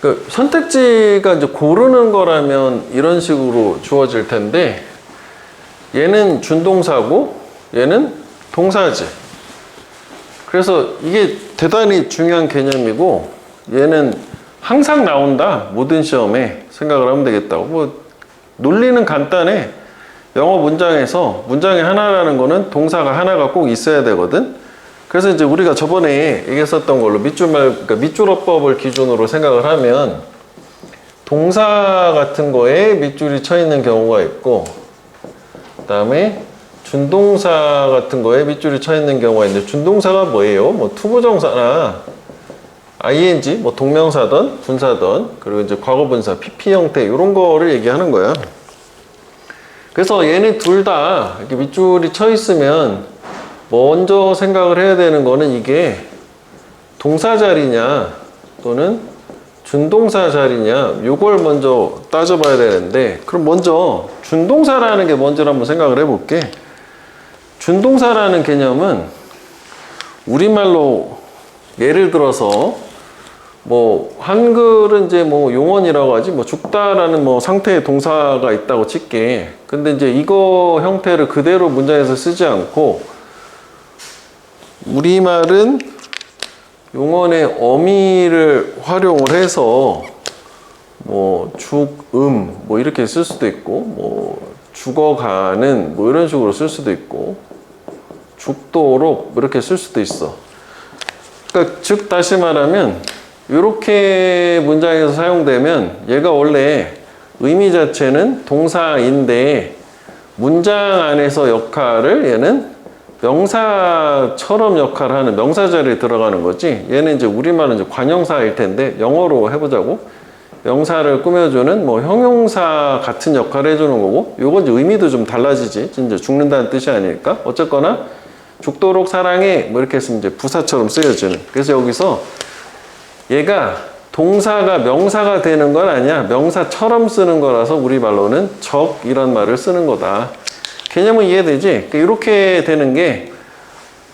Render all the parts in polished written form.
그 선택지가 이제 고르는 거라면 이런 식으로 주어질 텐데, 얘는 준동사고 얘는 동사지. 그래서 이게 대단히 중요한 개념이고, 얘는 항상 나온다, 모든 시험에. 생각을 하면 되겠다고. 뭐 논리는 간단해. 영어 문장에서 문장의 하나라는 거는 동사가 하나가 꼭 있어야 되거든. 그래서 이제 우리가 저번에 얘기했었던 걸로 그러니까 밑줄어법을 기준으로 생각을 하면, 동사 같은 거에 밑줄이 쳐 있는 경우가 있고, 그 다음에 준동사 같은 거에 밑줄이 쳐 있는 경우가 있는데, 준동사가 뭐예요? 뭐 투부정사나 ing, 뭐 동명사든 분사든, 그리고 이제 과거분사, pp 형태 이런 거를 얘기하는 거야. 그래서 얘네 둘 다 이렇게 밑줄이 쳐 있으면 먼저 생각을 해야 되는 거는 이게 동사 자리냐 또는 준동사 자리냐, 요걸 먼저 따져봐야 되는데, 그럼 먼저 준동사라는 게 뭔지를 한번 생각을 해볼게. 준동사라는 개념은 우리말로 예를 들어서 뭐 한글은 이제 뭐 용언이라고 하지, 뭐 죽다라는 뭐 상태의 동사가 있다고 칠게. 근데 이제 이거 형태를 그대로 문장에서 쓰지 않고, 우리말은 용언의 어미를 활용을 해서 뭐 죽음 뭐 이렇게 쓸 수도 있고, 뭐 죽어가는 뭐 이런 식으로 쓸 수도 있고, 죽도록 이렇게 쓸 수도 있어. 그러니까 즉 다시 말하면 이렇게 문장에서 사용되면 얘가 원래 의미 자체는 동사인데, 문장 안에서 역할을 얘는 명사처럼 역할을 하는 명사 자리에 들어가는 거지. 얘는 이제 우리말은 이제 관형사일 텐데, 영어로 해보자고. 명사를 꾸며주는 뭐 형용사 같은 역할을 해주는 거고, 요건 이제 의미도 좀 달라지지. 진짜 죽는다는 뜻이 아니니까. 어쨌거나 죽도록 사랑해 뭐 이렇게 했으면 이제 부사처럼 쓰여지는. 그래서 여기서 얘가 동사가 명사가 되는 건 아니야. 명사처럼 쓰는 거라서 우리말로는 적 이런 말을 쓰는 거다. 개념은 이해되지? 이렇게 되는 게,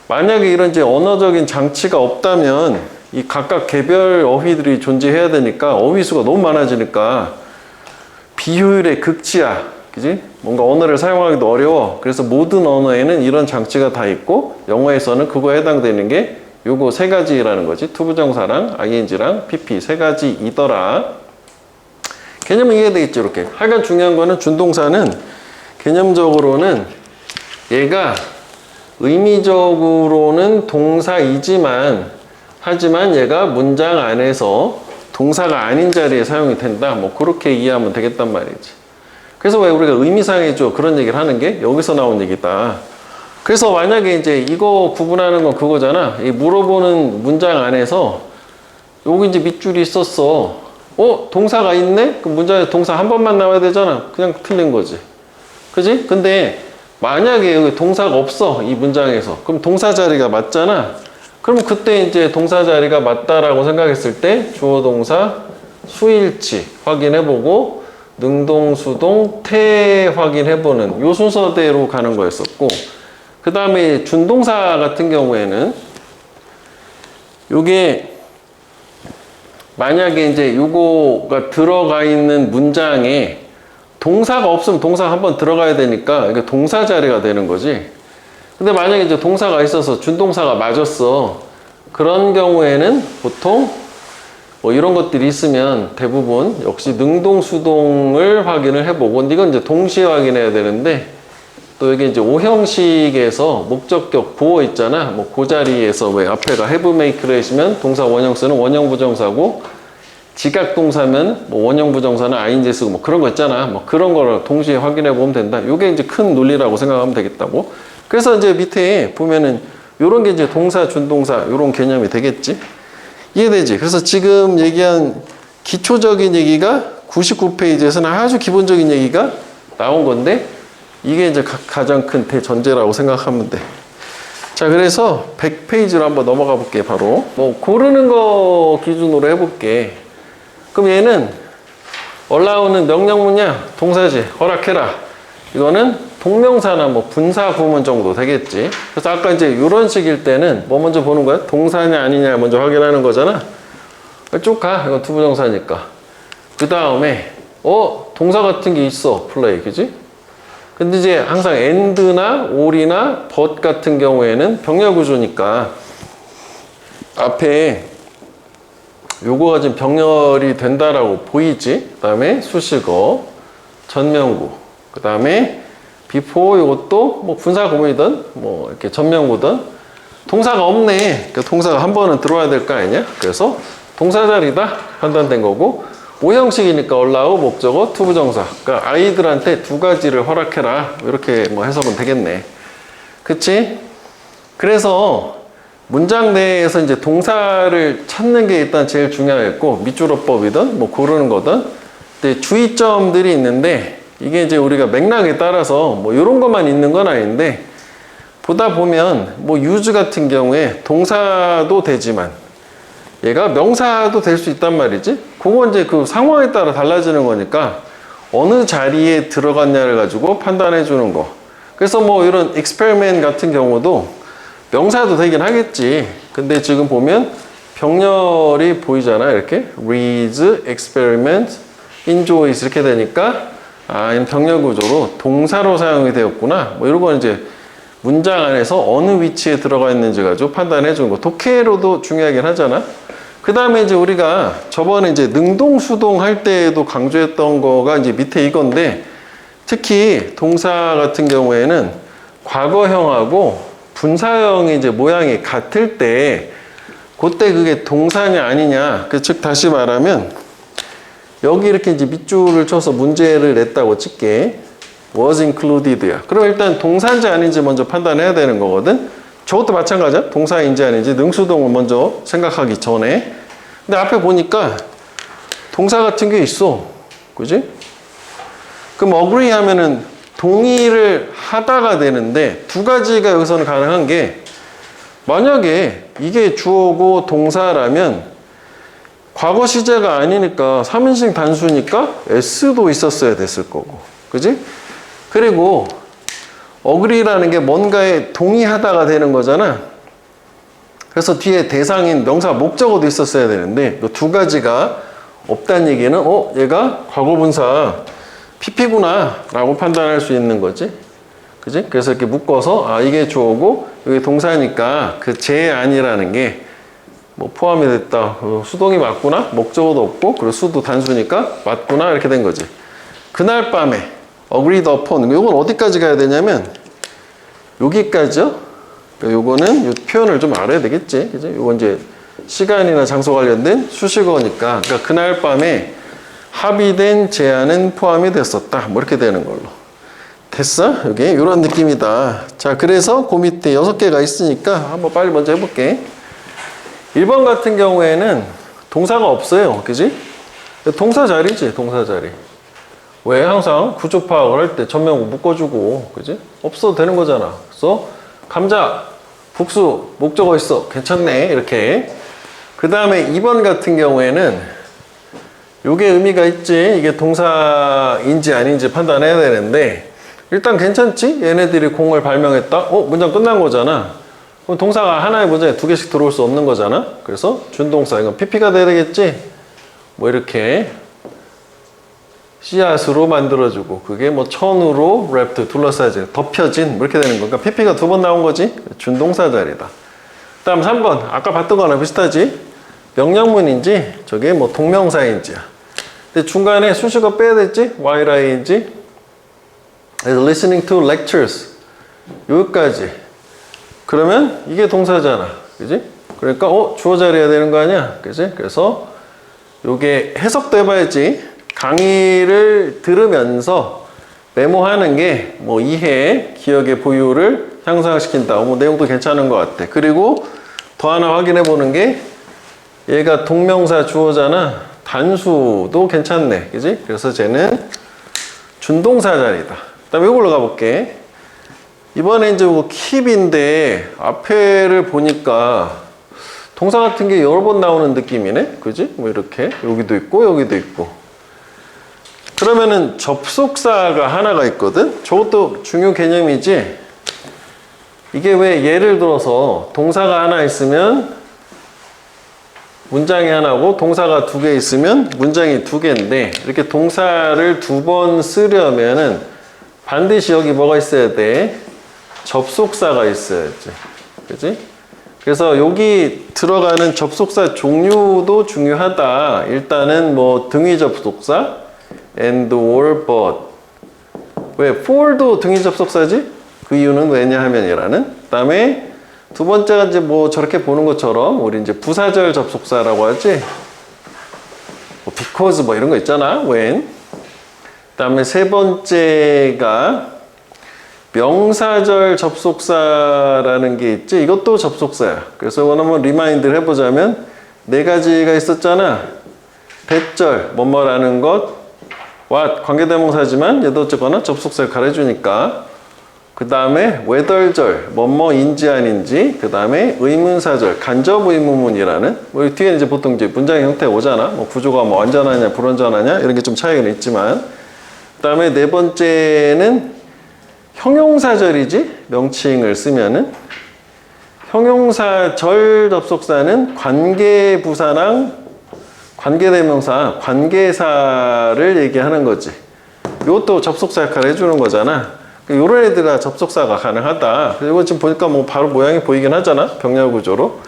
만약에 이런 이제 언어적인 장치가 없다면 이 각각 개별 어휘들이 존재해야 되니까, 어휘수가 너무 많아지니까 비효율의 극치야. 그지? 뭔가 언어를 사용하기도 어려워. 그래서 모든 언어에는 이런 장치가 다 있고, 영어에서는 그거에 해당되는 게 요거 세 가지라는 거지. 투부정사랑 ing랑 pp 세 가지이더라. 개념은 이해되겠죠? 이렇게. 하여간 중요한 거는 준동사는 개념적으로는 얘가 의미적으로는 동사이지만, 하지만 얘가 문장 안에서 동사가 아닌 자리에 사용이 된다. 뭐 그렇게 이해하면 되겠단 말이지. 그래서 왜 우리가 의미상의조 그런 얘기를 하는 게 여기서 나온 얘기다. 그래서 만약에 이제 이거 구분하는 건 그거잖아. 이 물어보는 문장 안에서 여기 이제 밑줄이 있었어. 동사가 있네? 그럼 문장에 동사 한 번만 나와야 되잖아. 그냥 틀린 거지. 그지? 근데 만약에 여기 동사가 없어, 이 문장에서. 그럼 동사 자리가 맞잖아. 그럼 그때 이제 동사 자리가 맞다라고 생각했을 때 주어 동사 수일치 확인해보고, 능동수동 태 확인해보는 요 순서대로 가는 거였었고, 그 다음에 준동사 같은 경우에는 요게 만약에 이제 요거가 들어가 있는 문장에 동사가 없으면 동사가 한번 들어가야 되니까 이게 동사 자리가 되는 거지. 근데 만약에 이제 동사가 있어서 준동사가 맞았어. 그런 경우에는 보통 뭐 이런 것들이 있으면 대부분 역시 능동수동을 확인을 해보고, 이건 이제 동시에 확인해야 되는데, 또 이게 이제 오형식에서 목적격 보어 있잖아. 뭐 그 자리에서 왜 앞에가 have make를 했으면 동사 원형 쓰는 원형 부정사고, 지각 동사면 뭐 원형 부정사는 ing 쓰고 뭐 그런 거 있잖아. 뭐 그런 거를 동시에 확인해 보면 된다. 요게 이제 큰 논리라고 생각하면 되겠다고. 그래서 이제 밑에 보면은 요런 게 이제 동사, 준동사 요런 개념이 되겠지. 이해되지? 그래서 지금 얘기한 기초적인 얘기가 99페이지에서는 아주 기본적인 얘기가 나온 건데, 이게 이제 가장 큰 대전제라고 생각하면 돼. 자, 그래서 100페이지로 한번 넘어가 볼게. 바로 뭐 고르는 거 기준으로 해볼게. 그럼 얘는 올라오는 명령문이야, 동사지. 허락해라. 이거는 동명사나 뭐 분사 구문 정도 되겠지. 그래서 아까 이제 이런 식일 때는 뭐 먼저 보는 거야? 동사냐 아니냐 먼저 확인하는 거잖아. 쭉 가. 이건 투부정사니까. 그 다음에 동사 같은 게 있어. play. 그지? 근데 이제 항상 and나 or이나 but 같은 경우에는 병렬 구조니까 앞에 요거가 지금 병렬이 된다라고 보이지? 그 다음에 수식어, 전명구. 그 다음에 before 요것도 뭐 분사 구문이든 뭐 이렇게 전명구든 동사가 없네. 그러니까 동사가 한 번은 들어와야 될 거 아니냐? 그래서 동사 자리다 판단된 거고 모형식이니까 allow 목적어 투부정사. 그러니까 아이들한테 두 가지를 허락해라. 이렇게 뭐 해석은 되겠네. 그치? 그래서 문장 내에서 이제 동사를 찾는 게 일단 제일 중요하겠고 밑줄어법이든 뭐 고르는 거든 근데 주의점들이 있는데 이게 이제 우리가 맥락에 따라서 뭐 이런 것만 있는 건 아닌데 보다 보면 뭐 use 같은 경우에 동사도 되지만 얘가 명사도 될 수 있단 말이지. 그건 이제 그 상황에 따라 달라지는 거니까 어느 자리에 들어갔냐를 가지고 판단해 주는 거. 그래서 뭐 이런 experiment 같은 경우도 명사도 되긴 하겠지. 근데 지금 보면 병렬이 보이잖아. 이렇게 reads, experiment, enjoys 이렇게 되니까 이런 병렬 구조로 동사로 사용이 되었구나. 뭐 이런 건 이제 문장 안에서 어느 위치에 들어가 있는지 가지고 판단해 주는 거. 독해로도 중요하긴 하잖아. 그 다음에 이제 우리가 저번에 이제 능동, 수동 할 때에도 강조했던 거가 이제 밑에 이건데 특히 동사 같은 경우에는 과거형하고 분사형이 이제 모양이 같을 때 그때 그게 동사냐 아니냐. 즉 다시 말하면 여기 이렇게 이제 밑줄을 쳐서 문제를 냈다고 칠게. was included야. 그럼 일단 동사인지 아닌지 먼저 판단해야 되는 거거든. 저것도 마찬가지야. 동사인지 아닌지 능수동을 먼저 생각하기 전에. 근데 앞에 보니까 동사 같은 게 있어. 그지? 그럼 agree 하면은 동의를 하다가 되는데 두 가지가 여기서는 가능한 게 만약에 이게 주어고 동사라면 과거 시제가 아니니까 3인칭 단수니까 s도 있었어야 됐을 거고. 그지? 그리고 agree라는 게 뭔가에 동의하다가 되는 거잖아. 그래서 뒤에 대상인 명사 목적어도 있었어야 되는데 이 두 가지가 없다는 얘기는 얘가 과거분사 PP구나 라고 판단할 수 있는 거지. 그지? 그래서 이렇게 묶어서 이게 주어고 이게 동사니까 그 제 아니라는 게 뭐 포함이 됐다. 수동이 맞구나. 목적어도 없고 그리고 수도 단수니까 맞구나. 이렇게 된 거지. 그날 밤에 agreed upon 이건 어디까지 가야 되냐면 여기까지요. 그러니까 요거는 요 표현을 좀 알아야 되겠지. 그죠? 요건 이제 시간이나 장소 관련된 수식어니까 그러니까 그날 밤에 합의된 제안은 포함이 됐었다. 뭐 이렇게 되는 걸로. 됐어? 여기 이런 느낌이다. 자, 그래서 그 밑에 6개가 있으니까 한번 빨리 먼저 해볼게. 1번 같은 경우에는 동사가 없어요. 그지? 동사 자리지, 동사 자리. 왜? 항상 구조 파악을 할 때 전명구 묶어주고, 그지? 없어도 되는 거잖아. 그래서 감자, 국수, 목적어 있어. 괜찮네. 이렇게. 그 다음에 2번 같은 경우에는 요게 의미가 있지. 이게 동사인지 아닌지 판단해야 되는데 일단 괜찮지? 얘네들이 공을 발명했다? 문장 끝난 거잖아. 그럼 동사가 하나의 문장에 2개씩 들어올 수 없는 거잖아. 그래서 준동사, 이건 PP가 돼야 되겠지? 뭐 이렇게 씨앗으로 만들어주고 그게 뭐 천으로 랩트 둘러싸지 덮여진 뭐 이렇게 되는 거니까 PP가 2번 나온 거지. 준동사 자리다. 다음 3번 아까 봤던 거랑 비슷하지? 명령문인지 저게 뭐 동명사인지야. 근데 중간에 수식어 빼야 됐지? while ing is listening to lectures 여기까지. 그러면 이게 동사잖아. 그지? 그러니까 주어 자리해야 되는 거 아니야? 그지? 그래서 요게 해석도 해봐야지. 강의를 들으면서 메모하는 게 뭐 이해, 기억의 보유를 향상시킨다. 뭐 내용도 괜찮은 것 같아. 그리고 더 하나 확인해 보는 게 얘가 동명사 주어잖아. 단수도 괜찮네. 그지? 그래서 쟤는 준동사 자리다. 그다음에 이걸로 가볼게. 이번에 이제 뭐 keep인데 앞에를 보니까 동사 같은 게 여러 번 나오는 느낌이네. 그지? 뭐 이렇게 여기도 있고 여기도 있고. 그러면은 접속사가 하나가 있거든. 저것도 중요 개념이지. 이게 왜 예를 들어서 동사가 하나 있으면 문장이 하나고 동사가 두 개 있으면 문장이 두 개인데 이렇게 동사를 두 번 쓰려면은 반드시 여기 뭐가 있어야 돼? 접속사가 있어야지. 그지? 그래서 여기 들어가는 접속사 종류도 중요하다. 일단은 뭐 등위 접속사 and, or, but. 왜? for도 등위 접속사지? 그 이유는 왜냐하면이라는. 그 다음에 두 번째가 이제 뭐 저렇게 보는 것처럼 우리 이제 부사절 접속사라고 하지. 뭐 because 뭐 이런 거 있잖아. when. 그 다음에 세 번째가 명사절 접속사라는 게 있지. 이것도 접속사야. 그래서 이거 한번 리마인드를 해보자면 네 가지가 있었잖아. 대절, 뭐뭐라는 것, what, 관계대명사지만 얘도 어쨌거나 접속사를 가려주니까. 그 다음에 whether절, 뭐뭐인지 아닌지. 그 다음에 의문사절, 간접 의문문이라는. 뭐 뒤에 이제 보통 이제 문장의 형태가 오잖아. 뭐 구조가 뭐 완전하냐, 불완전하냐 이런 게 좀 차이는 있지만. 그 다음에 네 번째는 형용사절이지. 명칭을 쓰면은 형용사절 접속사는 관계부사랑 관계대명사, 관계사를 얘기하는 거지. 이것도 접속사 역할을 해주는 거잖아. 이런 애들아 접속사가 가능하다. 이거 지금 보니까 뭐 바로 모양이 보이긴 하잖아. 병렬 구조로.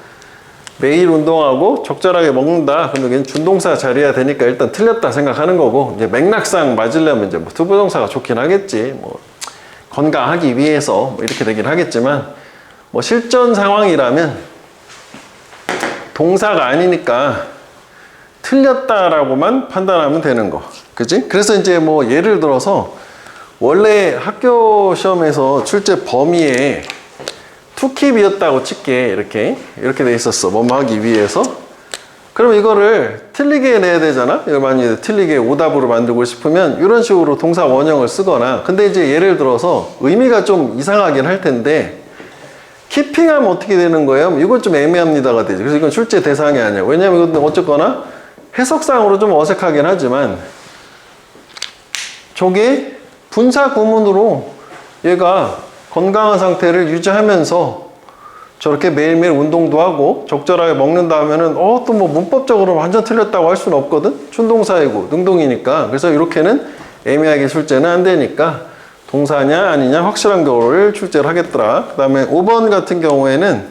매일 운동하고 적절하게 먹는다. 그럼 여기는 준동사 자리해야 되니까 일단 틀렸다 생각하는 거고, 이제 맥락상 맞으려면 이제 뭐 투부정사가 좋긴 하겠지. 뭐 건강하기 위해서 뭐 이렇게 되긴 하겠지만, 뭐 실전 상황이라면 동사가 아니니까 틀렸다라고만 판단하면 되는 거. 그지? 그래서 이제 뭐 예를 들어서 원래 학교 시험에서 출제 범위에 투킵이었다고 칠게. 이렇게 돼 있었어. 뭐뭐 하기 위해서. 그럼 이거를 틀리게 내야 되잖아. 이걸 만약에 틀리게 오답으로 만들고 싶으면 이런 식으로 동사 원형을 쓰거나. 근데 이제 예를 들어서 의미가 좀 이상하긴 할 텐데 키핑하면 어떻게 되는 거예요? 이건 좀 애매합니다가 되지. 그래서 이건 출제 대상이 아니야. 왜냐면 이건 어쨌거나 해석상으로 좀 어색하긴 하지만 저게 분사 구문으로 얘가 건강한 상태를 유지하면서 저렇게 매일매일 운동도 하고 적절하게 먹는다 하면은 또 뭐 문법적으로 완전 틀렸다고 할 수는 없거든. 춘동사이고 능동이니까. 그래서 이렇게는 애매하게 출제는 안 되니까 동사냐 아니냐 확실한 거를 출제를 하겠더라. 그 다음에 5번 같은 경우에는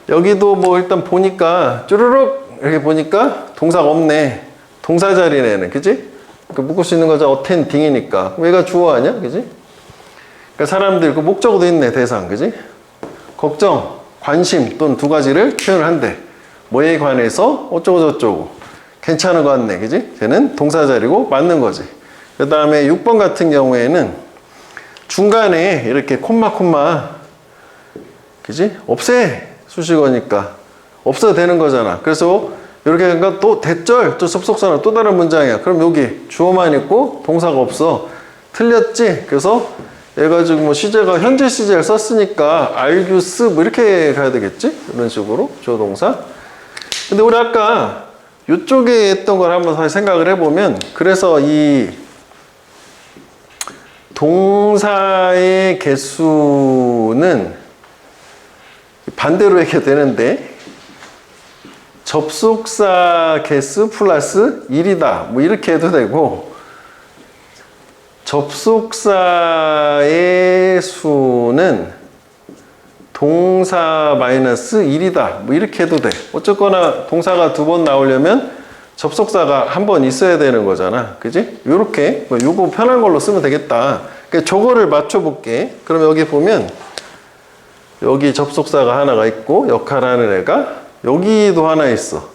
여기도 뭐 일단 보니까 쭈르륵 이렇게 보니까 동사가 없네. 동사 자리네는. 그지? 그 묶을 수 있는 거자 어텐딩이니까. 얘가 주어 아니야? 그지? 그러니까 사람들 그 목적어도 있네. 대상. 그지? 걱정, 관심 또는 두 가지를 표현을 한대. 뭐에 관해서 어쩌고저쩌고 괜찮은 거 같네. 그지? 걔는 동사 자리고 맞는 거지. 그 다음에 6번 같은 경우에는 중간에 이렇게 콤마 그지? 없애. 수식어니까 없어도 되는 거잖아. 그래서 이렇게 하니까 또 대절 또 접속사는 또 다른 문장이야. 그럼 여기 주어만 있고 동사가 없어. 틀렸지? 그래서 얘가 지금 뭐 시제가 현재 시제를 썼으니까 argue 뭐 이렇게 가야 되겠지? 이런 식으로 주어 동사. 근데 우리 아까 이쪽에 했던 걸 한번 다시 생각을 해보면, 그래서 이 동사의 개수는 반대로 이렇게 되는데 접속사 개수 플러스 1이다 뭐 이렇게 해도 되고, 접속사의 수는 동사 마이너스 1이다 뭐 이렇게 해도 돼. 어쨌거나 동사가 두 번 나오려면 접속사가 한 번 있어야 되는 거잖아. 그지? 요렇게 뭐 요거 편한 걸로 쓰면 되겠다. 그러니까 저거를 맞춰볼게. 그럼 여기 보면 여기 접속사가 하나가 있고 역할하는 애가 여기도 하나 있어.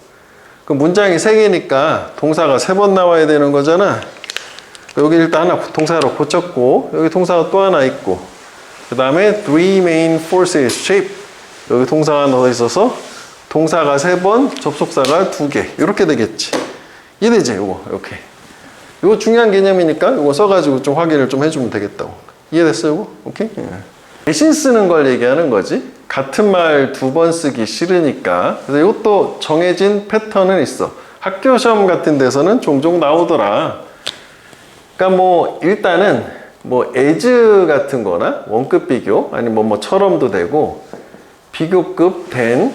그럼 문장이 세 개니까 동사가 세 번 나와야 되는 거잖아. 여기 일단 하나 동사로 고쳤고, 여기 동사가 또 하나 있고, 그 다음에 three main forces shape, 여기 동사가 하나 더 있어서 동사가 세 번, 접속사가 두 개. 이렇게 되겠지. 이해되지? 이거 이렇게. 이거 중요한 개념이니까 이거 써가지고 좀 확인을 좀 해주면 되겠다고. 이해됐어요? 이거? 오케이? 대신 쓰는 걸 얘기하는 거지. 같은 말 두 번 쓰기 싫으니까. 그래서 이것도 정해진 패턴은 있어. 학교 시험 같은 데서는 종종 나오더라. 그러니까 뭐 일단은 뭐 as 같은 거나 원급 비교 아니면 뭐처럼도 되고 비교급 된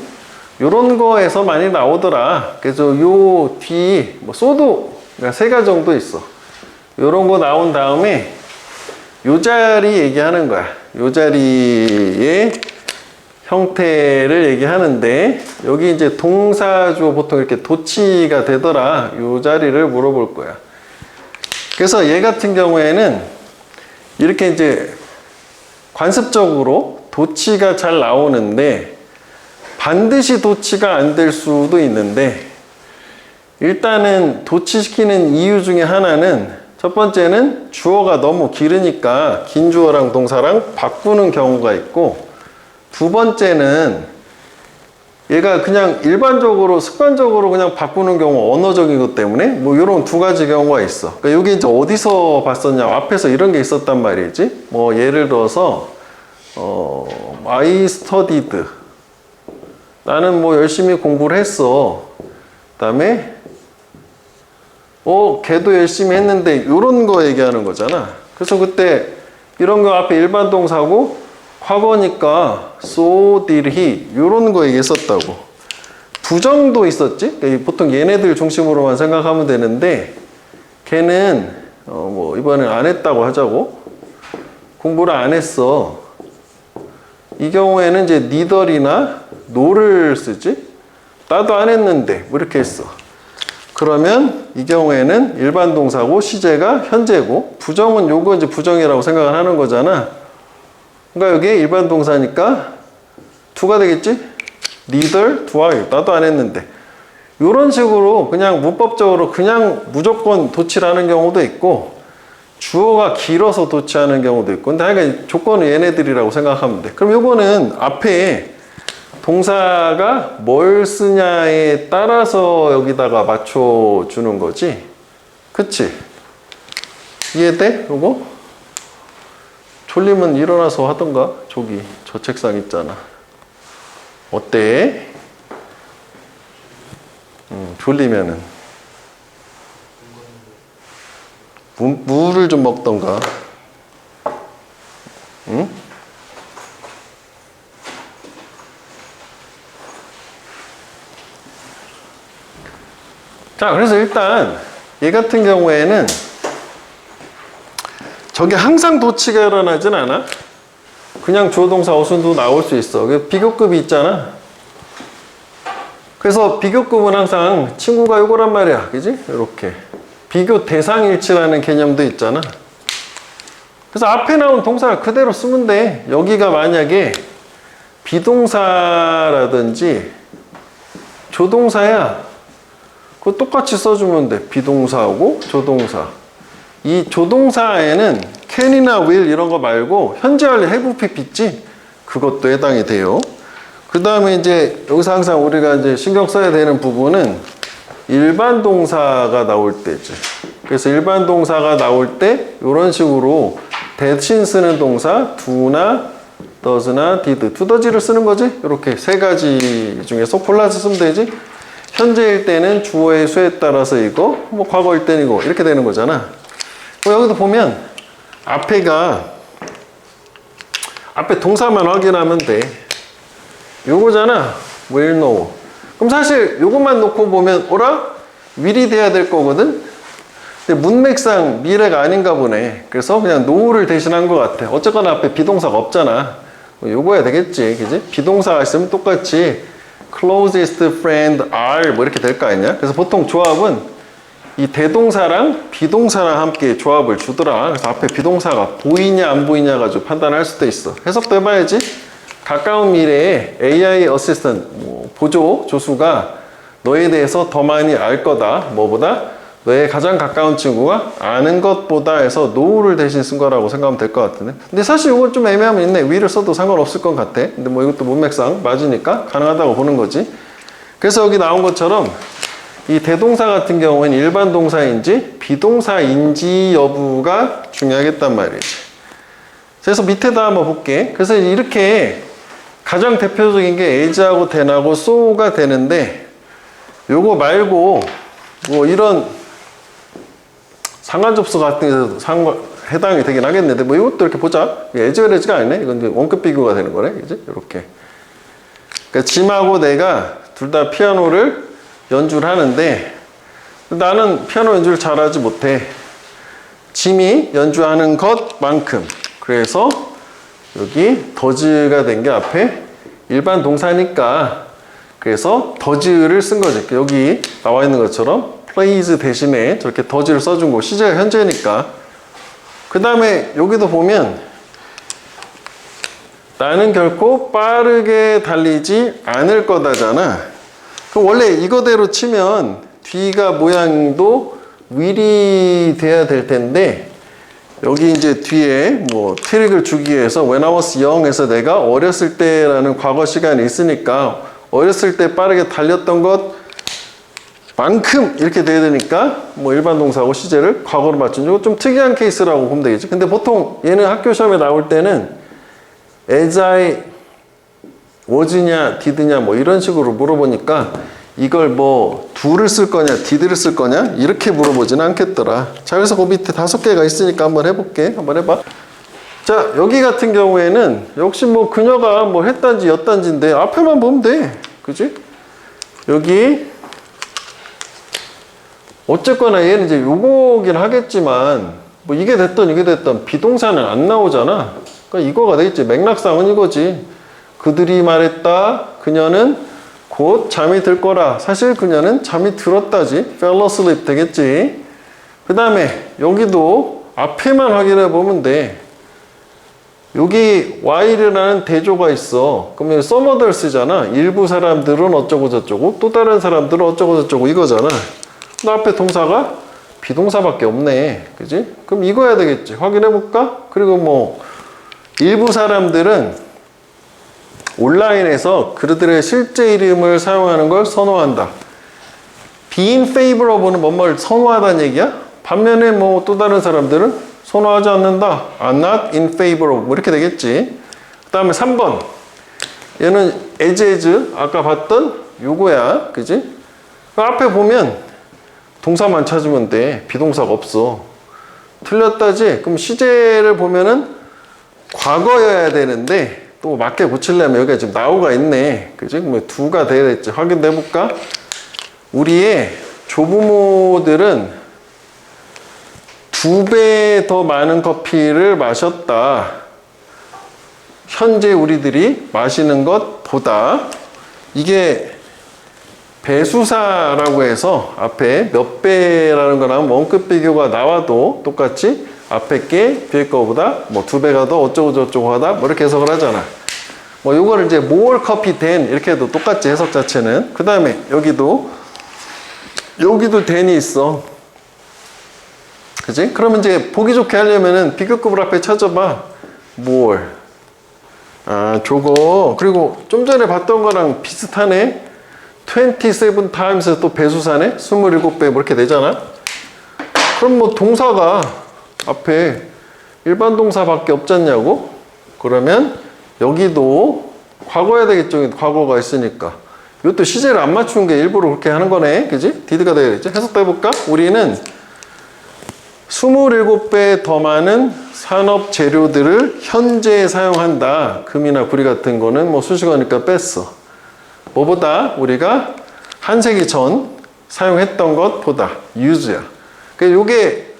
요런 거에서 많이 나오더라. 그래서 요 뒤, 뭐 소도 세 가지 정도 있어. 요런 거 나온 다음에 요 자리 얘기하는 거야. 요 자리의 형태를 얘기하는데, 여기 이제 동사주어 보통 이렇게 도치가 되더라. 요 자리를 물어볼 거야. 그래서 얘 같은 경우에는 이렇게 이제 관습적으로 도치가 잘 나오는데, 반드시 도치가 안 될 수도 있는데, 일단은 도치시키는 이유 중에 하나는, 첫 번째는 주어가 너무 길으니까 긴 주어랑 동사랑 바꾸는 경우가 있고, 두 번째는 얘가 그냥 일반적으로 습관적으로 그냥 바꾸는 경우, 언어적인 것 때문에 뭐 이런 두 가지 경우가 있어. 그러니까 이게 이제 어디서 봤었냐, 앞에서 이런 게 있었단 말이지. 뭐 예를 들어서 I studied, 나는 뭐 열심히 공부를 했어. 그다음에 걔도 열심히 했는데, 이런 거 얘기하는 거잖아. 그래서 그때 이런 거 앞에 일반 동사고 과거니까 so did he, 이런 거 얘기했었다고. 부정도 있었지. 그러니까 보통 얘네들 중심으로만 생각하면 되는데, 걔는 뭐 이번엔 안 했다고 하자고. 공부를 안 했어. 이 경우에는 이제 neither이나 no를 쓰지. 나도 안 했는데 뭐 이렇게 했어. 그러면 이 경우에는 일반 동사고 시제가 현재고, 부정은 요거 이제 부정이라고 생각을 하는 거잖아. 그러니까 여기 일반 동사니까 to가 되겠지? neither, do I, 나도 안 했는데. 이런 식으로 그냥 문법적으로 그냥 무조건 도치라는 경우도 있고, 주어가 길어서 도치하는 경우도 있고, 근데 하여간 조건은 얘네들이라고 생각하면 돼. 그럼 요거는 앞에 동사가 뭘 쓰냐에 따라서 여기다가 맞춰주는 거지. 그치? 이해돼? 요거? 졸리면 일어나서 하던가. 저기 저 책상 있잖아. 어때? 졸리면은 물을 좀 먹던가. 응? 자, 그래서 일단 얘 같은 경우에는 저게 항상 도치가 일어나진 않아. 그냥 주어동사 어순도 나올 수 있어. 비교급이 있잖아. 그래서 비교급은 항상 친구가 요거란 말이야. 그지? 이렇게. 비교 대상일치라는 개념도 있잖아. 그래서 앞에 나온 동사를 그대로 쓰면 돼. 여기가 만약에 비동사라든지 조동사야, 그거 똑같이 써주면 돼. 비동사하고 조동사. 이 조동사에는 can이나 will 이런 거 말고 현재 완료 have PP 있지? 그것도 해당이 돼요. 그 다음에 이제 여기서 항상 우리가 이제 신경 써야 되는 부분은 일반 동사가 나올 때지. 그래서 일반 동사가 나올 때 이런 식으로 대신 쓰는 동사 do나 does나 did, 두더지를 쓰는 거지. 이렇게 세 가지 중에서 골라서 쓰면 되지. 현재일 때는 주어의 수에 따라서 이거, 뭐 과거일 때는 이거, 이렇게 되는 거잖아. 여기도 보면 앞에 동사만 확인하면 돼. 요거잖아. will know. 그럼 사실 요것만 놓고 보면 will이 돼야 될 거거든. 근데 문맥상 미래가 아닌가 보네. 그래서 그냥 know를 대신한 것 같아. 어쨌거나 앞에 비동사가 없잖아. 요거야 되겠지, 그지? 비동사가 있으면 똑같이 closest friend are 뭐 이렇게 될 거 아니냐? 그래서 보통 조합은 이 대동사랑 비동사랑 함께 조합을 주더라. 그래서 앞에 비동사가 보이냐 안 보이냐 가지고 판단할 수도 있어. 해석도 해봐야지. 가까운 미래에 AI 어시스턴트, 보조, 조수가 너에 대해서 더 많이 알 거다. 뭐보다? 너의 가장 가까운 친구가 아는 것보다 해서 know를 대신 쓴 거라고 생각하면 될 것 같은데. 근데 사실 이건 좀 애매함이 있네. will을 써도 상관없을 것 같아. 근데 뭐 이것도 문맥상 맞으니까 가능하다고 보는 거지. 그래서 여기 나온 것처럼 이 대동사 같은 경우에는 일반 동사인지 비동사인지 여부가 중요하겠단 말이지. 그래서 밑에다 한번 볼게. 그래서 이렇게 가장 대표적인 게 as하고 then하고 so가 되는데, 요거 말고 뭐 이런 상관접수 같은 데도 해당이 되긴 하겠는데, 뭐 이것도 이렇게 보자. as가 아니네. 이건 이제 원급 비교가 되는 거네. 그지? 이렇게. 그러니까 짐하고 내가 둘 다 피아노를 연주를 하는데 나는 피아노 연주를 잘하지 못해. 짐이 연주하는 것만큼. 그래서 여기 더즈가 된 게 앞에 일반 동사니까 그래서 더즈를 쓴 거지. 여기 나와 있는 것처럼 plays 대신에 저렇게 더즈를 써준 거. 시제가 현재니까. 그 다음에 여기도 보면 나는 결코 빠르게 달리지 않을 거다잖아. 그럼 원래 이거대로 치면 뒤가 모양도 will이 돼야 될 텐데 여기 이제 뒤에 뭐 트릭을 주기 위해서 when I was young 해서 내가 어렸을 때라는 과거 시간이 있으니까 어렸을 때 빠르게 달렸던 것만큼 이렇게 돼야 되니까 뭐 일반 동사하고 시제를 과거로 맞춘 거 좀 특이한 케이스라고 보면 되겠지. 근데 보통 얘는 학교 시험에 나올 때는 as I was냐 did냐 뭐 이런 식으로 물어보니까 이걸 뭐 do를 쓸 거냐 did를 쓸 거냐 이렇게 물어보지는 않겠더라. 자, 그래서 그 밑에 5개가 있으니까 한번 해볼게. 한번 해봐. 자, 여기 같은 경우에는 역시 뭐 그녀가 뭐 했단지 였단지인데 앞에만 보면 돼. 그지? 여기 어쨌거나 얘는 이제 요거긴 하겠지만 뭐 이게 됐던 비동사는 안 나오잖아. 그러니까 이거가 되겠지. 맥락상은 이거지. 그들이 말했다. 그녀는 곧 잠이 들 거라. 사실 그녀는 잠이 들었다지. fell asleep 되겠지. 그 다음에 여기도 앞에만 확인해 보면 돼. 여기 while이라는 대조가 있어. 그러면 some others잖아. 일부 사람들은 어쩌고 저쩌고 또 다른 사람들은 어쩌고 저쩌고 이거잖아. 근데 앞에 동사가 비동사밖에 없네. 그지? 그럼 이거 해야 되겠지. 확인해 볼까? 그리고 뭐 일부 사람들은 온라인에서 그들의 실제 이름을 사용하는 걸 선호한다. be in favor of는 뭐뭐를 선호하다는 얘기야? 반면에 뭐 또 다른 사람들은 선호하지 않는다. are not in favor of 뭐 이렇게 되겠지. 그 다음에 3번 얘는 as 아까 봤던 요거야. 그지? 그 앞에 보면 동사만 찾으면 돼. 비동사가 없어. 틀렸다지? 그럼 시제를 보면은 과거여야 되는데 또 맞게 고치려면 여기가 지금 now가 있네. 그지? 뭐 do가 돼야 됐지. 확인해 볼까? 우리의 조부모들은 2배 더 많은 커피를 마셨다. 현재 우리들이 마시는 것보다. 이게 배수사라고 해서 앞에 몇 배라는 거랑 원급 비교가 나와도 똑같이 앞에 게 뒤에 거보다 뭐 2배가 더 어쩌고 저쩌고 하다 뭐 이렇게 해석을 하잖아. 뭐 요거를 이제 more coffee than 이렇게 해도 똑같지. 해석 자체는. 그 다음에 여기도 than이 있어. 그지? 그러면 이제 보기 좋게 하려면은 비교급을 앞에 찾아봐. more. 아, 저거. 그리고 좀 전에 봤던 거랑 비슷하네. 27 times 또 배수사네. 27배 뭐 이렇게 되잖아. 그럼 뭐 동사가 앞에 일반 동사밖에 없지 않냐고? 그러면 여기도 과거해야 되겠죠. 과거가 있으니까. 이것도 시제를 안 맞춘 게 일부러 그렇게 하는 거네. 그지? did가 되겠지? 해석도 해볼까? 우리는 27배 더 많은 산업 재료들을 현재 사용한다. 금이나 구리 같은 거는 뭐 수식어니까 뺐어. 뭐보다 우리가 한 세기 전 사용했던 것보다 use야. 그러니까 이게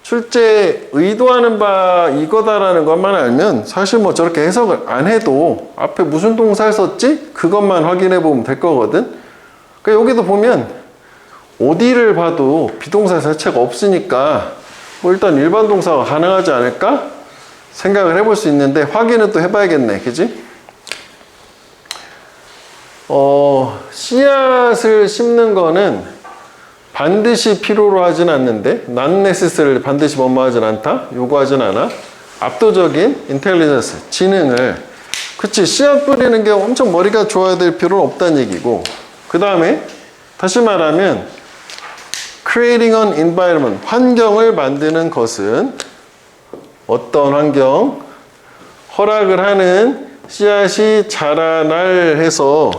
출제 의도하는 바 이거다라는 것만 알면 사실 뭐 저렇게 해석을 안 해도 앞에 무슨 동사를 썼지? 그것만 확인해 보면 될 거거든. 그러니까 여기도 보면 어디를 봐도 비동사 자체가 없으니까 뭐 일단 일반 동사가 가능하지 않을까 생각을 해볼 수 있는데 확인은 또 해봐야겠네. 그지? 씨앗을 심는 거는 반드시 필요로 하진 않는데 not necessarily 반드시 뭐뭐하진 않다? 요구하진 않아. 압도적인 intelligence, 지능을 그치 씨앗 뿌리는 게 엄청 머리가 좋아야 될 필요는 없다는 얘기고 그 다음에 다시 말하면 creating an environment, 환경을 만드는 것은 어떤 환경? 허락을 하는 씨앗이 자라날 해서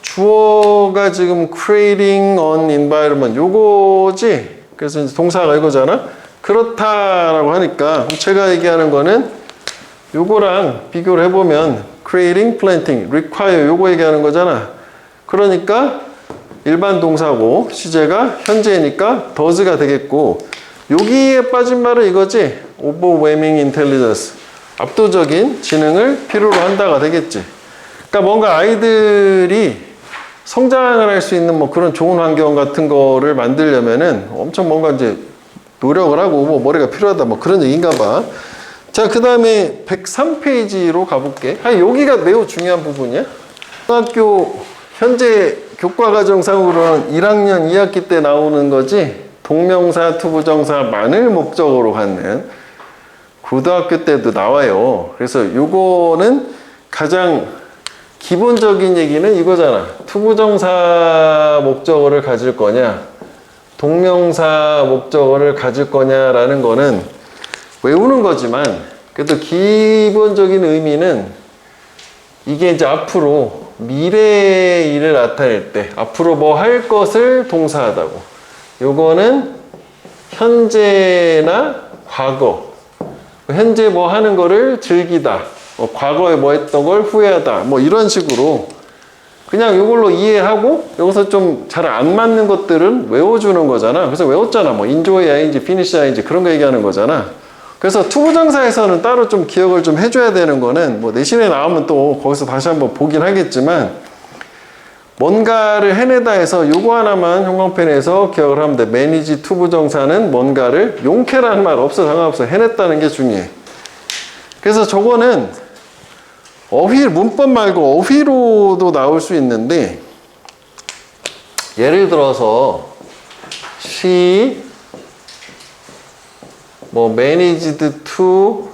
주어가 지금 creating an environment 요거지. 그래서 이제 동사가 이거잖아. 그렇다라고 하니까 제가 얘기하는 거는 요거랑 비교를 해보면 creating, planting, require 요거 얘기하는 거잖아. 그러니까 일반 동사고 시제가 현재니까 does가 되겠고, 여기에 빠진 말은 이거지. overwhelming intelligence. 압도적인 지능을 필요로 한다가 되겠지. 그러니까 뭔가 아이들이 성장을 할 수 있는 뭐 그런 좋은 환경 같은 거를 만들려면은 엄청 뭔가 이제 노력을 하고 뭐 머리가 필요하다 뭐 그런 얘기인가 봐. 자, 그 다음에 103페이지로 가볼게. 여기가 매우 중요한 부분이야. 중학교 현재 교과과정상으로는 1학년 2학기 때 나오는 거지, 동명사, 투부정사, 만을 목적으로 갖는 고등학교 때도 나와요. 그래서 요거는 가장 기본적인 얘기는 이거잖아. 투부정사 목적어를 가질 거냐, 동명사 목적어를 가질 거냐라는 거는 외우는 거지만, 그래도 기본적인 의미는 이게 이제 앞으로 미래의 일을 나타낼 때, 앞으로 뭐 할 것을 동사하다고. 요거는 현재나 과거, 현재 뭐 하는 거를 즐기다, 과거에 뭐 했던 걸 후회하다, 뭐 이런 식으로 그냥 이걸로 이해하고 여기서 좀 잘 안 맞는 것들은 외워주는 거잖아. 그래서 외웠잖아. 뭐 enjoy ing, finish ing 그런 거 얘기하는 거잖아. 그래서 투부정사에서는 따로 좀 기억을 좀 해줘야 되는 거는, 뭐 내신에 나오면 또 거기서 다시 한번 보긴 하겠지만, 뭔가를 해내다 해서 요거 하나만 형광펜에서 기억을 하면 돼. manage 투부정사는 뭔가를, 용케라는 말 없어, 상관없어. 해냈다는 게 중요해. 그래서 저거는 어휘, 문법 말고 어휘로도 나올 수 있는데, 예를 들어서 she 뭐 managed to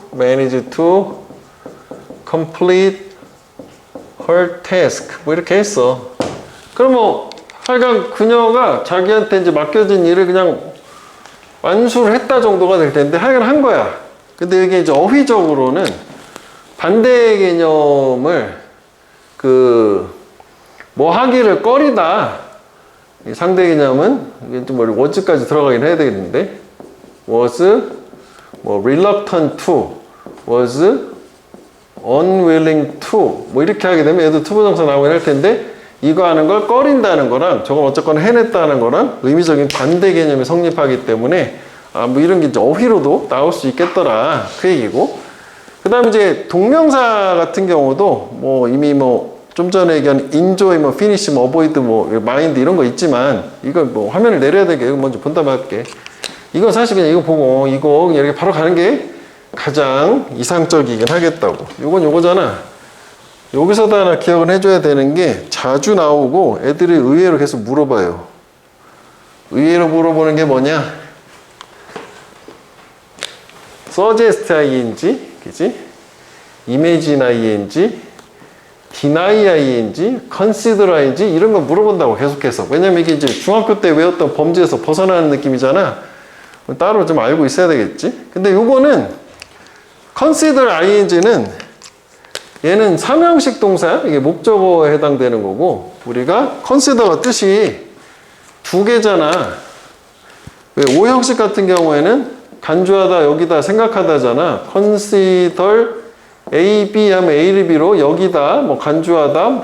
complete her task 뭐 이렇게 했어. 그럼 뭐 하여간 그녀가 자기한테 이제 맡겨진 일을 그냥 완수를 했다 정도가 될 텐데 하여간 한 거야. 근데 이게 이제 어휘적으로는 반대 개념을 뭐 하기를 꺼리다. 이 상대 개념은 이게 좀 was까지 들어가긴 해야 되겠는데, was 뭐 reluctant to, was unwilling to 뭐 이렇게 하게 되면 얘도 투부정사 나오긴 할 텐데, 이거 하는 걸 꺼린다는 거랑 저건 어쨌거나 해냈다는 거랑 의미적인 반대 개념이 성립하기 때문에 뭐 이런 게 이제 어휘로도 나올 수 있겠더라 그 얘기고, 그 다음에 이제 동명사 같은 경우도 뭐 이미 뭐 좀 전에 얘기한 enjoy, 뭐 finish, 뭐 avoid, 뭐 mind 이런 거 있지만, 이거 뭐 화면을 내려야 되게 이거 먼저 본다고 할게. 이거 사실 그냥 이거 보고 이거 그냥 이렇게 바로 가는 게 가장 이상적이긴 하겠다고. 요건 요거잖아. 여기서도 하나 기억을 해줘야 되는 게, 자주 나오고 애들이 의외로 계속 물어봐요. 의외로 물어보는 게 뭐냐? suggest ing, 그지? imagine ing, deny ing, consider ing 이런 거 물어본다고 계속해서. 왜냐면 이게 이제 중학교 때 외웠던 범주에서 벗어나는 느낌이잖아. 따로 좀 알고 있어야 되겠지? 근데 요거는 consider ing는 얘는 삼형식 동사, 이게 목적어에 해당되는 거고, 우리가 consider가 뜻이 두 개잖아. 왜 오형식 같은 경우에는 간주하다, 여기다, 생각하다잖아. consider A, B 하면 A를 B로 여기다, 뭐 간주하다,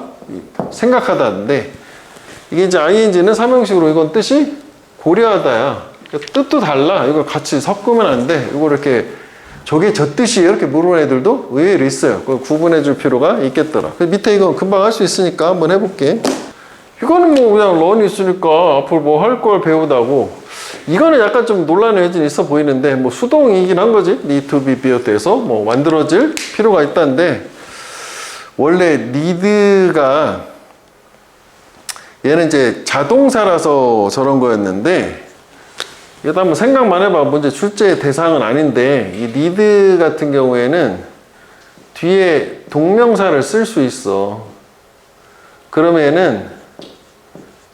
생각하다인데, 이게 이제 ing는 삼형식으로 이건 뜻이 고려하다야. 그러니까 뜻도 달라. 이걸 같이 섞으면 안 돼. 이거 이렇게 저게 저 뜻이에요 이렇게 물어보는 애들도 의외로 있어요. 그걸 구분해 줄 필요가 있겠더라. 밑에 이건 금방 할 수 있으니까 한번 해볼게. 이거는 뭐 그냥 런이 있으니까 앞으로 뭐 할 걸 배우다고. 이거는 약간 좀 논란의 여지는 있어 보이는데, 뭐 수동이긴 한 거지. need to be built에서 뭐 만들어질 필요가 있다는데, 원래 need가 얘는 이제 자동사라서 저런 거였는데, 이것도 한번 생각만 해봐. 문제 출제 대상은 아닌데, 이 need 같은 경우에는 뒤에 동명사를 쓸 수 있어. 그러면은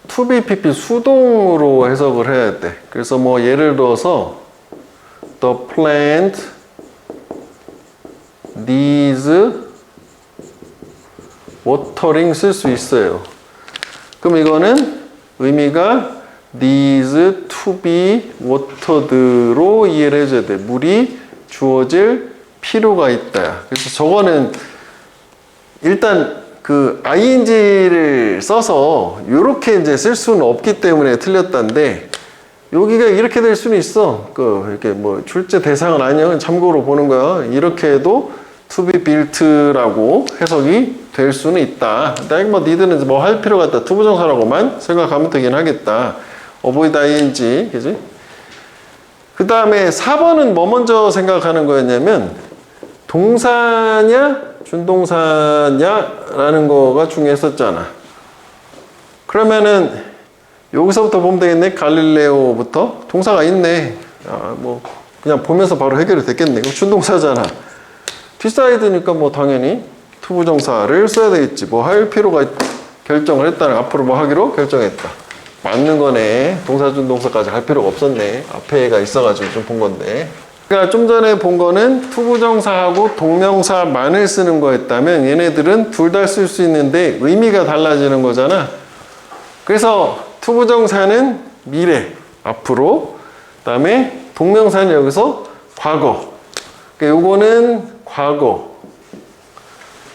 to be pp 수동으로 해석을 해야 돼. 그래서 뭐 예를 들어서 the plant needs watering 쓸 수 있어요. 그럼 이거는 의미가 needs to be watered로 이해를 해줘야 돼. 물이 주어질 필요가 있다. 그래서 저거는 일단 그 ing를 써서 이렇게 이제 쓸 수는 없기 때문에 틀렸다는데 여기가 이렇게 될 수는 있어. 그 이렇게 뭐 출제 대상은 아니야. 참고로 보는 거야. 이렇게 해도 to be built라고 해석이 될 수는 있다. 근데 뭐 니들은 뭐 할 필요가 없다. 투부정사라고만 생각하면 되긴 하겠다. avoid ing, 그지? 그 다음에 4번은 뭐 먼저 생각하는 거였냐면 동사냐 준동사냐 라는 거가 중요했었잖아. 그러면은 여기서부터 보면 되겠네. 갈릴레오부터 동사가 있네. 뭐 그냥 보면서 바로 해결이 됐겠네. 이거 준동사잖아. 뒷사이드니까 뭐 당연히 투부정사를 써야 되겠지. 뭐 할 필요가 결정을 했다는 앞으로 뭐 하기로 결정했다. 맞는 거네. 동사 준동사까지 할 필요가 없었네. 앞에가 있어가지고 좀 본 건데. 그러니까 좀 전에 본 거는 투부정사하고 동명사만을 쓰는 거였다면 얘네들은 둘 다 쓸 수 있는데 의미가 달라지는 거잖아. 그래서 투부정사는 미래, 앞으로. 그 다음에 동명사는 여기서 과거. 그러니까 요거는 과거.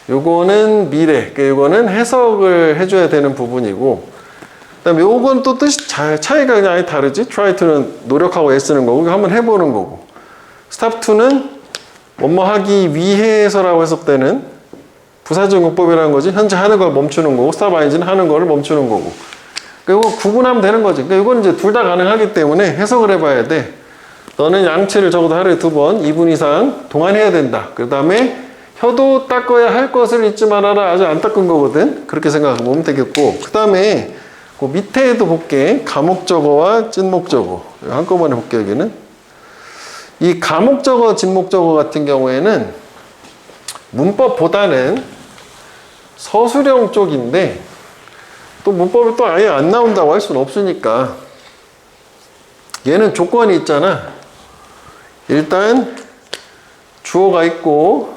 요거는 미래. 그러니까 요거는 해석을 해줘야 되는 부분이고. 그 다음에 요건 또 뜻이 차이가 그냥 아예 다르지. try to는 노력하고 애쓰는 거고, 한번 해보는 거고. stop to는 뭐뭐 하기 위해서라고 해석되는 부사적 용법이라는 거지. 현재 하는 걸 멈추는 거고, stop ing는 하는 거를 멈추는 거고. 그러니까 이거 구분하면 되는 거지. 그러니까 이건 이제 둘 다 가능하기 때문에 해석을 해봐야 돼. 너는 양치를 적어도 하루에 2번, 2분 이상 동안 해야 된다. 그 다음에 혀도 닦아야 할 것을 잊지 말아라. 아직 안 닦은 거거든. 그렇게 생각하면 되겠고. 그 다음에 그 밑에도 볼게. 가목적어와 찐목적어. 한꺼번에 볼게, 여기는. 이 가목적어, 진목적어 같은 경우에는 문법보다는 서술형 쪽인데 또 문법이 또 아예 안 나온다고 할 수는 없으니까 얘는 조건이 있잖아. 일단 주어가 있고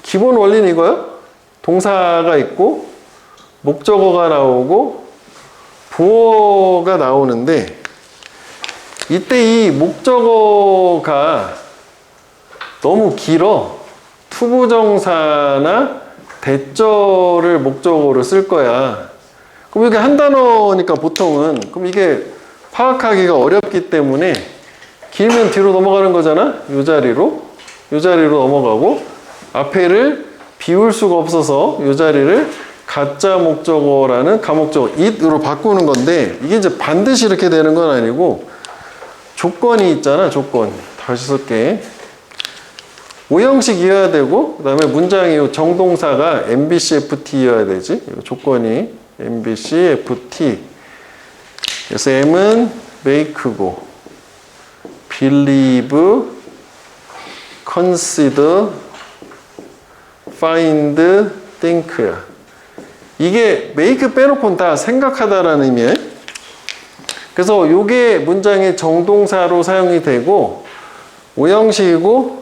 기본 원리는 이거요. 동사가 있고 목적어가 나오고 보어가 나오는데 이때 이 목적어가 너무 길어. 투부정사나 대절을 목적어로 쓸 거야. 그럼 이게 한 단어니까 보통은 그럼 이게 파악하기가 어렵기 때문에 길면 뒤로 넘어가는 거잖아. 이 자리로 넘어가고 앞에를 비울 수가 없어서 이 자리를 가짜 목적어라는 가목적어 it으로 바꾸는 건데 이게 이제 반드시 이렇게 되는 건 아니고 조건이 있잖아. 조건 다시 쓸게. 오형식이어야 되고 그 다음에 문장이 정동사가 MBCFT여야 되지. 조건이 MBCFT. 그래서 M은 make고 believe, consider, find, think야. 이게 make 빼놓고는 다 생각하다라는 의미예요. 그래서 요게 문장의 정동사로 사용이 되고 오형식이고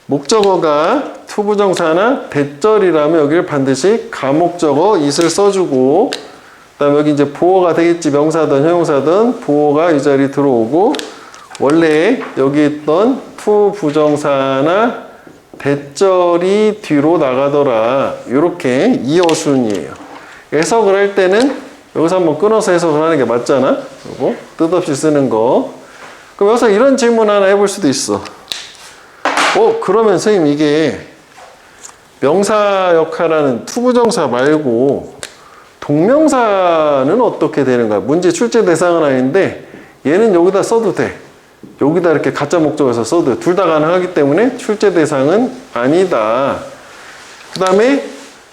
목적어가 투부정사나 대절이라면 여기를 반드시 가목적어 it을 써주고 그 다음에 여기 이제 보어가 되겠지. 명사든 형용사든 보어가 이 자리에 들어오고 원래 여기 있던 투부정사나 대절이 뒤로 나가더라. 이렇게 이어순이에요. 해석을 할 때는 여기서 한번 끊어서 해석을 하는 게 맞잖아. 그리고 뜻없이 쓰는 거. 그럼 여기서 이런 질문 하나 해볼 수도 있어. 그러면 선생님 이게 명사 역할하는 투부정사 말고 동명사는 어떻게 되는 거야? 문제 출제 대상은 아닌데 얘는 여기다 써도 돼. 여기다 이렇게 가짜 목적에서 써도 돼. 둘 다 가능하기 때문에 출제 대상은 아니다. 그 다음에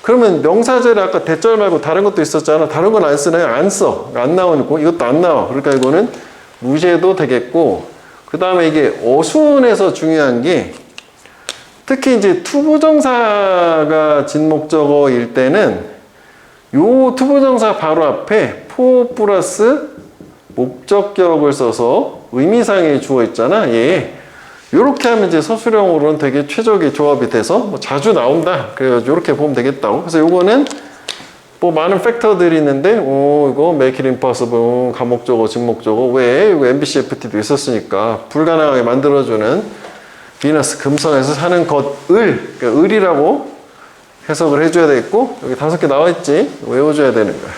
그러면 명사절에 아까 대절 말고 다른 것도 있었잖아. 다른 건 안 쓰나요? 안 써. 안 나오니까 이것도 안 나와. 그러니까 이거는 무시해도 되겠고 그 다음에 이게 어순에서 중요한 게 특히 이제 투부정사가 진목적어일 때는 요 투부정사 바로 앞에 for 플러스 목적격을 써서 의미상의 주어 있잖아. 얘 요렇게 하면 이제 서술형으로는 되게 최적의 조합이 돼서 뭐 자주 나온다. 그래가지고 요렇게 보면 되겠다고. 그래서 요거는 뭐 많은 팩터들이 있는데 이거 make it impossible 가목적어 진목적어 왜 이거 MBCFT도 있었으니까 불가능하게 만들어주는 비너스 금성에서 사는 것을 그러니까 을이라고 해석을 해줘야 되겠고, 여기 5개 나와 있지? 외워줘야 되는 거야.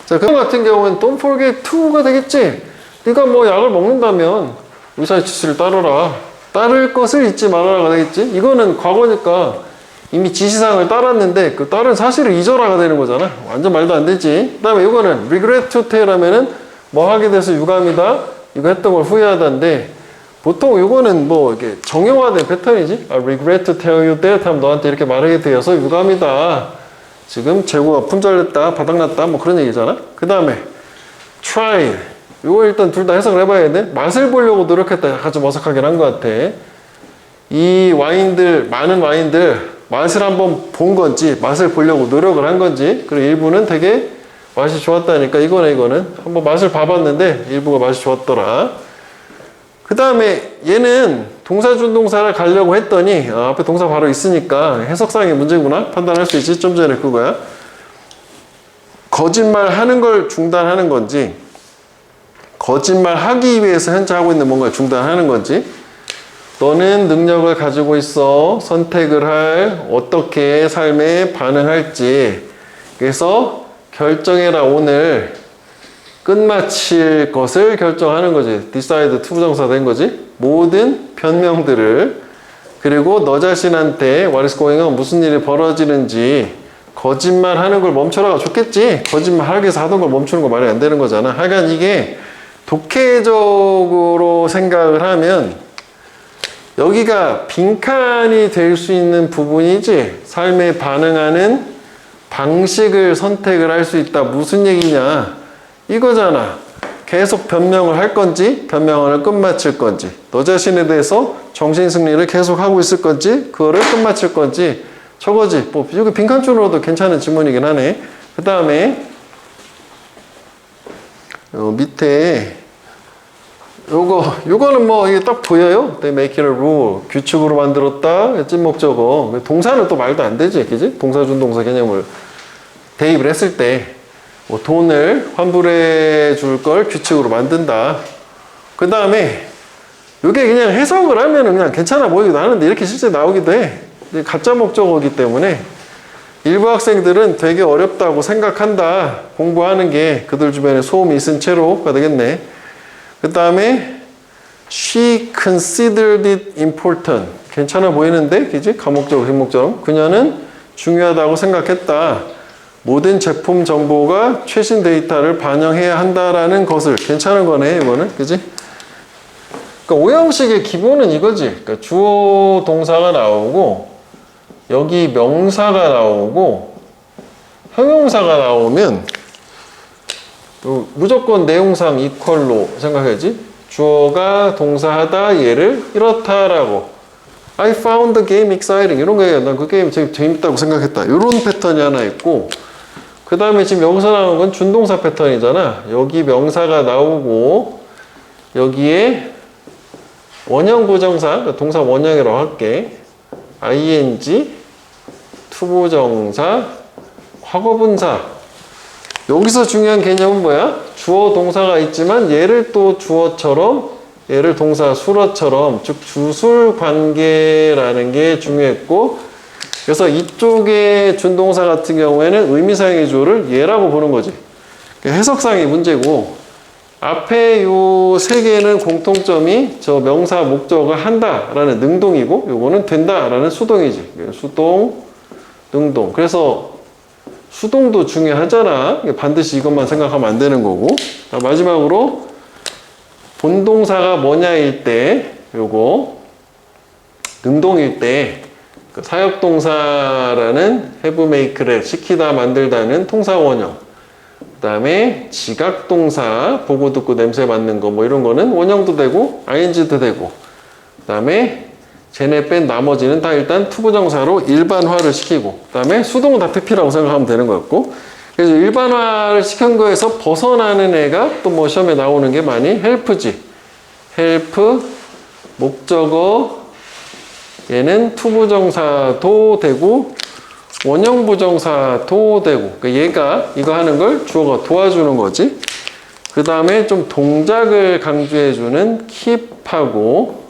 자, 그럼 같은 경우는 don't forget to가 되겠지? 네가 뭐 약을 먹는다면 의사의 지시를 따르라. 따를 것을 잊지 말아라가 되겠지? 이거는 과거니까 이미 지시사항을 따랐는데 그 따른 사실을 잊어라가 되는 거잖아. 완전 말도 안 되지. 그 다음에 이거는 regret to tell 하면은 뭐 하게 돼서 유감이다. 이거 했던 걸 후회하다인데 보통 이거는 뭐 이렇게 정형화된 패턴이지. regret to tell you that 하면 너한테 이렇게 말하게 되어서 유감이다. 지금 재고가 품절됐다, 바닥났다, 뭐 그런 얘기잖아. 그 다음에 try. 이거 일단 둘 다 해석을 해봐야 돼. 맛을 보려고 노력했다. 약간 좀 어색하긴 한 것 같아. 이 와인들, 많은 와인들 맛을 한번 본 건지, 맛을 보려고 노력을 한 건지, 그리고 일부는 되게 맛이 좋았다니까 이거는 한번 맛을 봐봤는데 일부가 맛이 좋았더라. 그 다음에 얘는 동사준동사를 가려고 했더니 앞에 동사 바로 있으니까 해석상의 문제구나 판단할 수 있지. 좀 전에 그거야. 거짓말 하는 걸 중단하는 건지 거짓말 하기 위해서 현재 하고 있는 뭔가를 중단하는 건지 너는 능력을 가지고 있어 선택을 할 어떻게 삶에 반응할지 그래서 결정해라 오늘 끝마칠 것을 결정하는 거지. decide 투부정사 된 거지. 모든 변명들을 그리고 너 자신한테 what is going on 무슨 일이 벌어지는지 거짓말 하는 걸 멈춰라가 좋겠지. 거짓말 하기 위해서 하던 걸 멈추는 거 말이 안 되는 거잖아. 하여간 이게 독해적으로 생각을 하면 여기가 빈칸이 될 수 있는 부분이지. 삶에 반응하는 방식을 선택을 할 수 있다. 무슨 얘기냐? 이거잖아. 계속 변명을 할 건지 변명을 끝마칠 건지 너 자신에 대해서 정신승리를 계속 하고 있을 건지 그거를 끝마칠 건지 저거지. 뭐 여기 빈칸줄로도 괜찮은 질문이긴 하네. 그 다음에 밑에 요거는 뭐 이게 딱 보여요. They make it a rule. 규칙으로 만들었다. 찐목적어. 동사는 또 말도 안 되지. 그지? 동사준동사 개념을 대입을 했을 때 뭐 돈을 환불해 줄 걸 규칙으로 만든다. 그 다음에 이게 그냥 해석을 하면 그냥 괜찮아 보이기도 하는데 이렇게 실제 나오기도 해. 가짜 목적어이기 때문에 일부 학생들은 되게 어렵다고 생각한다. 공부하는 게 그들 주변에 소음이 있은 채로가 되겠네. 그 다음에 she considered it important. 괜찮아 보이는데, 그지? 가목적, 뒷목처럼. 그녀는 중요하다고 생각했다. 모든 제품 정보가 최신 데이터를 반영해야 한다라는 것을. 괜찮은 거네, 이거는. 그지? 그러니까 오형식의 기본은 이거지. 그러니까 주어 동사가 나오고, 여기 명사가 나오고, 형용사가 나오면, 무조건 내용상 이퀄로 생각해야지. 주어가 동사하다 얘를 이렇다라고. I found the game exciting. 이런 거예요. 난 그 게임 되게 재밌다고 생각했다. 이런 패턴이 하나 있고, 그 다음에 지금 여기서 나오는 건 준동사 패턴이잖아. 여기 명사가 나오고, 여기에 원형 부정사, 그러니까 동사 원형이라고 할게. ing, 투부정사, 과거분사. 여기서 중요한 개념은 뭐야? 주어 동사가 있지만 얘를 또 주어처럼 얘를 동사 수어처럼 즉 주술 관계라는 게 중요했고 그래서 이쪽의 준동사 같은 경우에는 의미상의 주어를 얘라고 보는 거지. 해석상의 문제고 앞에 요 세 개는 공통점이 저 명사 목적을 한다라는 능동이고 요거는 된다라는 수동이지. 수동, 능동. 그래서 수동도 중요하잖아. 반드시 이것만 생각하면 안 되는 거고. 마지막으로 본동사가 뭐냐일 때 요거 능동일 때 그 사역동사라는 have make를 시키다 만들다는 통사 원형 그 다음에 지각동사 보고 듣고 냄새 맡는 거 뭐 이런 거는 원형도 되고 ing도 되고 그 다음에 쟤네 뺀 나머지는 다 일단 투부정사로 일반화를 시키고 그 다음에 수동은 다 PP라고 생각하면 되는 거였고 그래서 일반화를 시킨 거에서 벗어나는 애가 또 뭐 시험에 나오는 게 많이 help지 help 목적어 얘는 투부정사도 되고 원형부정사도 되고 그러니까 얘가 이거 하는 걸 주어가 도와주는 거지 그 다음에 좀 동작을 강조해주는 keep하고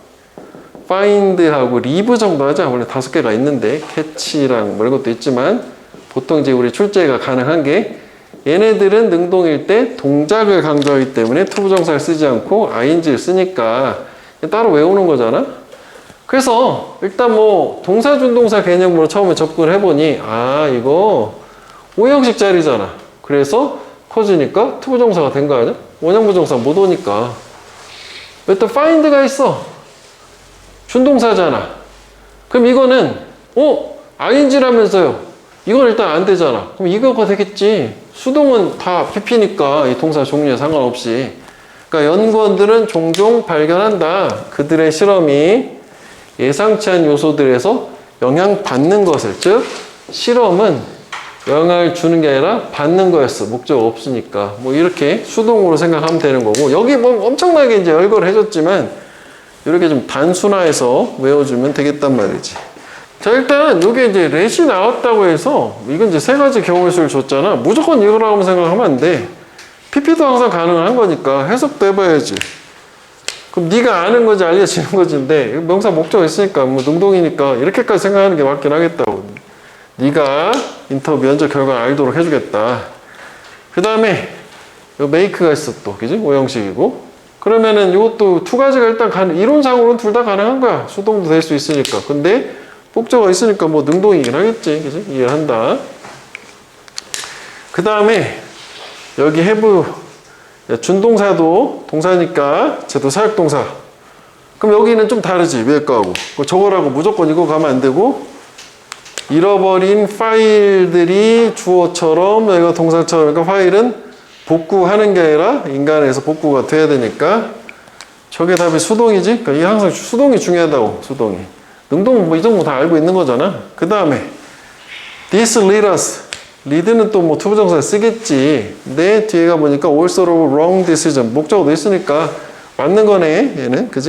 find하고 leave 정도 하자. 원래 5개가 있는데 catch랑 뭐 이런 것도 있지만 보통 이제 우리 출제가 가능한 게 얘네들은 능동일 때 동작을 강조하기 때문에 to 부정사를 쓰지 않고 ing를 쓰니까 따로 외우는 거잖아. 그래서 일단 뭐 동사 준동사 개념으로 처음에 접근을 해보니 아 이거 오형식 자리잖아. 그래서 커지니까 to 부정사가 된 거 아니야? 원형 부정사 못 오니까 왜 또 find가 있어? 준동사잖아. 그럼 이거는 ing라면서요. 이건 일단 안 되잖아. 그럼 이거가 되겠지. 수동은 다 PP니까 이 동사 종류에 상관없이. 그러니까 연구원들은 종종 발견한다. 그들의 실험이 예상치 않은 요소들에서 영향받는 것을. 즉 실험은 영향을 주는 게 아니라 받는 거였어. 목적 없으니까. 뭐 이렇게 수동으로 생각하면 되는 거고, 여기 뭐 엄청나게 이제 열거를 해줬지만 이렇게 좀 단순화해서 외워주면 되겠단 말이지. 자, 일단 이게 이제 렛이 나왔다고 해서 이건 이제 3가지 경우의 수를 줬잖아. 무조건 이거라고 생각하면 안 돼. PP도 항상 가능한 거니까 해석도 해봐야지. 그럼 네가 아는 거지 알려지는 거지인데 명사 목적이 있으니까 뭐 능동이니까 이렇게까지 생각하는 게 맞긴 하겠다고. 네가 인터뷰 면접 결과 알도록 해주겠다. 그 다음에 요 make가 있어 또, 그지? 오형식이고. 그러면은 이것도 2가지가 일단 이론상으로는 둘 다 가능한 거야. 수동도 될 수 있으니까. 근데 목적어가 있으니까 뭐 능동이긴 하겠지. 그지? 이해를 한다. 그 다음에 여기 have 준동사도 동사니까 쟤도 사역동사. 그럼 여기는 좀 다르지. 위에 거하고. 저거라고 무조건 이거 가면 안 되고 잃어버린 파일들이 주어처럼 여기가 동사처럼 그러니까 파일은 복구하는 게 아니라 인간에서 복구가 돼야 되니까 저게 답이 수동이지. 그러니까 이 항상 수동이 중요하다고. 수동이. 능동 뭐 이 정도 다 알고 있는 거잖아. 그 다음에 this lead us. lead는 또 뭐 투부정사 쓰겠지. 근데 뒤에가 보니까 also wrong decision. 목적어도 있으니까 맞는 거네. 얘는. 그지?